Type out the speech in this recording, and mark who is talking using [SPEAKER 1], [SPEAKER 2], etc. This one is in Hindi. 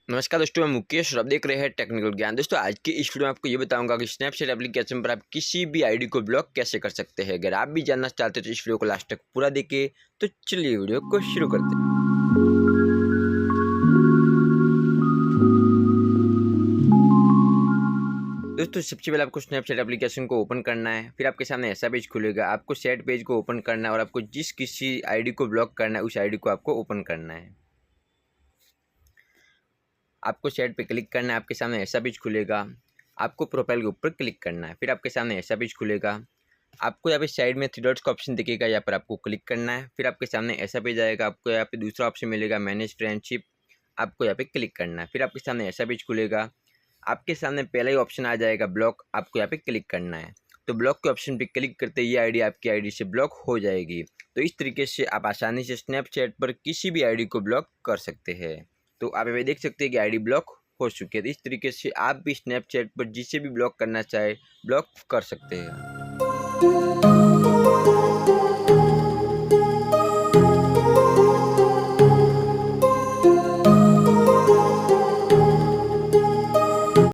[SPEAKER 1] नमस्कार दोस्तों, मैं मुकेश और आप देख रहे हैं टेक्निकल ज्ञान। दोस्तों, आज की इस वीडियो में आपको ये बताऊंगा कि स्नैपचैट एप्लीकेशन पर आप किसी भी आईडी को ब्लॉक कैसे कर सकते हैं। अगर आप भी जानना चाहते हो तो इस वीडियो को लास्ट तक पूरा देखिए। तो चलिए वीडियो को शुरू करते हैं। दोस्तों, सबसे पहले आपको स्नैपचैट एप्लीकेशन को ओपन करना है। फिर आपके सामने ऐसा पेज खुलेगा। आपको सेट पेज को ओपन करना है और आपको जिस किसी आईडी को ब्लॉक करना है उस आईडी को आपको ओपन करना है। आपको सेट पे क्लिक करना है। आपके सामने ऐसा पेज खुलेगा। आपको प्रोफाइल के ऊपर क्लिक करना है। फिर आपके सामने ऐसा पेज खुलेगा। आपको यहाँ पे साइड में 3 डॉट्स का ऑप्शन दिखेगा, यहाँ पर आपको क्लिक करना है। फिर आपके सामने ऐसा पेज आएगा। आपको यहाँ पे दूसरा ऑप्शन मिलेगा मैनेज फ्रेंडशिप, आपको यहाँ पे क्लिक करना है। फिर आपके सामने ऐसा पेज खुलेगा। आपके सामने पहला ही ऑप्शन आ जाएगा ब्लॉक, आपको यहाँ पे क्लिक करना है। तो ब्लॉक के ऑप्शन पे क्लिक करते ही ये आईडी आपकी आईडी से ब्लॉक हो जाएगी। तो इस तरीके से आप आसानी से स्नैपचैट पर किसी भी आईडी को ब्लॉक कर सकते हैं। तो आप ये देख सकते हैं कि आईडी ब्लॉक हो चुकी है। तो इस तरीके से आप भी स्नैपचैट पर जिसे भी ब्लॉक करना चाहे ब्लॉक कर सकते हैं।